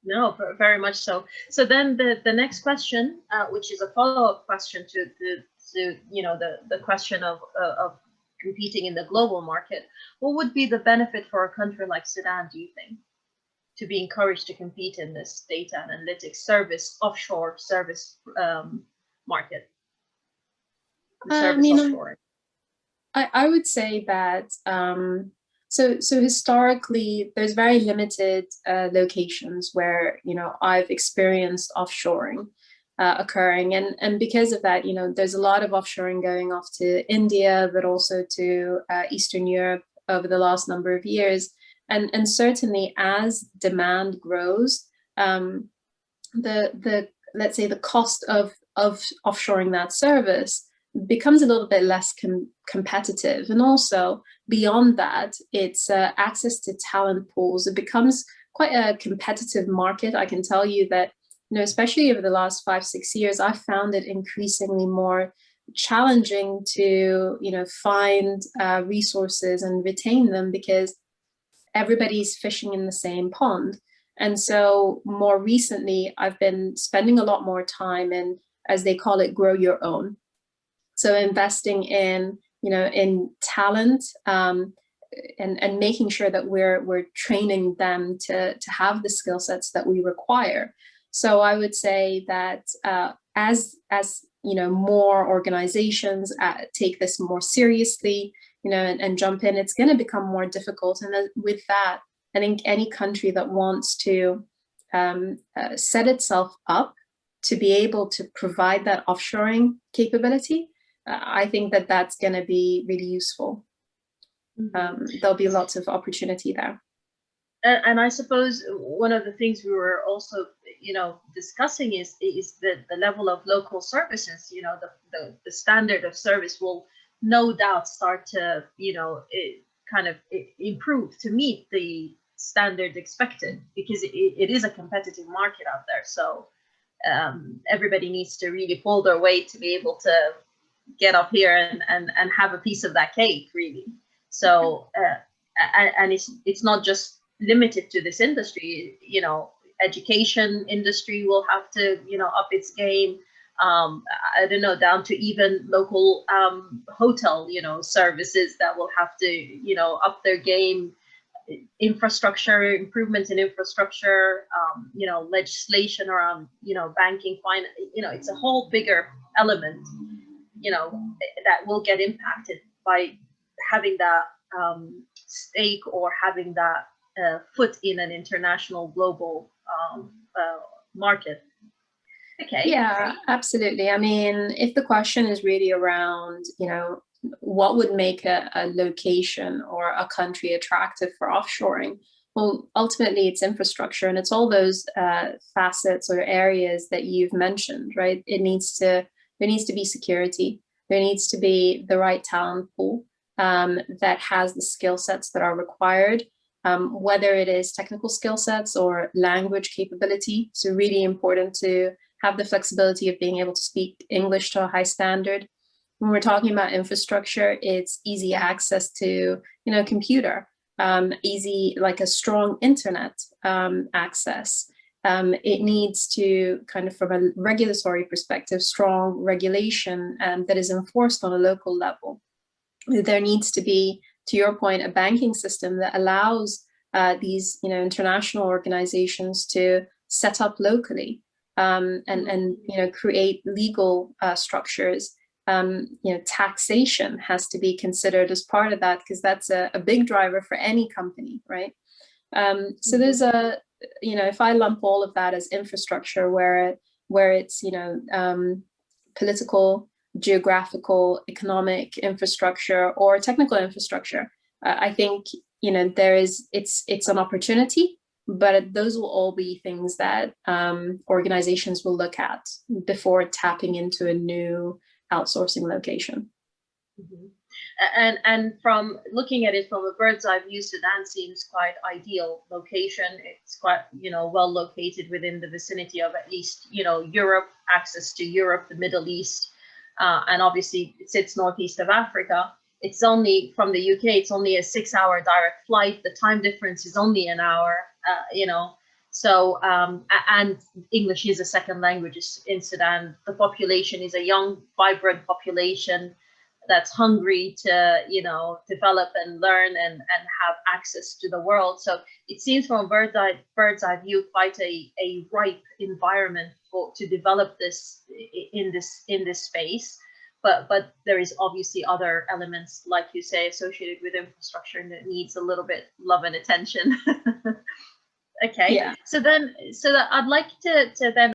No, very much so. So then the next question, which is a follow-up question to the question of competing in the global market, what would be the benefit for a country like Sudan, do you think, to be encouraged to compete in this data analytics service offshore service market, the I service mean, offshore? I would say that so historically there's very limited locations where I've experienced offshoring occurring, and because of that, there's a lot of offshoring going off to India, but also to Eastern Europe over the last number of years, and certainly as demand grows, the let's say the cost of offshoring that service becomes a little bit less competitive. And also beyond that, it's access to talent pools. It becomes quite a competitive market. I can tell you that, especially over the last 5-6 years, I've found it increasingly more challenging to, find resources and retain them, because everybody's fishing in the same pond. And so more recently, I've been spending a lot more time in, as they call it, grow your own. So investing in, in talent, and making sure that we're training them to have the skill sets that we require. So I would say that as more organizations take this more seriously, and jump in, it's going to become more difficult. And with that, I think any country that wants to set itself up to be able to provide that offshoring capability, I think that that's going to be really useful. There'll be lots of opportunity there. And I suppose one of the things we were also, discussing is the level of local services. The standard of service will no doubt start to, improve to meet the standard expected, because it is a competitive market out there. So everybody needs to really pull their weight to be able to get up here and have a piece of that cake, really. So and it's not just limited to this industry. Education industry will have to up its game. I don't know, down to even local hotel services that will have to up their game. Infrastructure improvements in infrastructure, legislation around banking, finance. It's a whole bigger element that will get impacted by having that stake, or having that foot in an international global market. Okay. Yeah, absolutely. I mean, if the question is really around, what would make a location or a country attractive for offshoring, well, ultimately it's infrastructure, and it's all those facets or areas that you've mentioned, right? There needs to be security. There needs to be the right talent pool that has the skill sets that are required, whether it is technical skill sets or language capability. So really important to have the flexibility of being able to speak English to a high standard. When we're talking about infrastructure, it's easy access to, computer, easy, like a strong internet access. It needs to kind of, from a regulatory perspective, strong regulation that is enforced on a local level. There needs to be, to your point, a banking system that allows these, international organizations to set up locally, and create legal structures. Taxation has to be considered as part of that, because that's a big driver for any company, right? So there's if I lump all of that as infrastructure, where it's political, geographical, economic infrastructure, or technical infrastructure, I think it's an opportunity, but those will all be things that organizations will look at before tapping into a new outsourcing location. Mm-hmm. And from looking at it from a bird's eye view, Sudan seems quite ideal location. It's quite well located within the vicinity of at least Europe, access to Europe, the Middle East, and obviously it sits northeast of Africa. It's only from the UK. It's only a 6-hour direct flight. The time difference is only an hour. So and English is a second language in Sudan. The population is a young, vibrant population that's hungry to, you know, develop and learn and have access to the world. So it seems from a bird's eye view quite a ripe environment to develop this in this space. But there is obviously other elements, like you say, associated with infrastructure that needs a little bit love and attention. Okay, Yeah. so that I'd like to then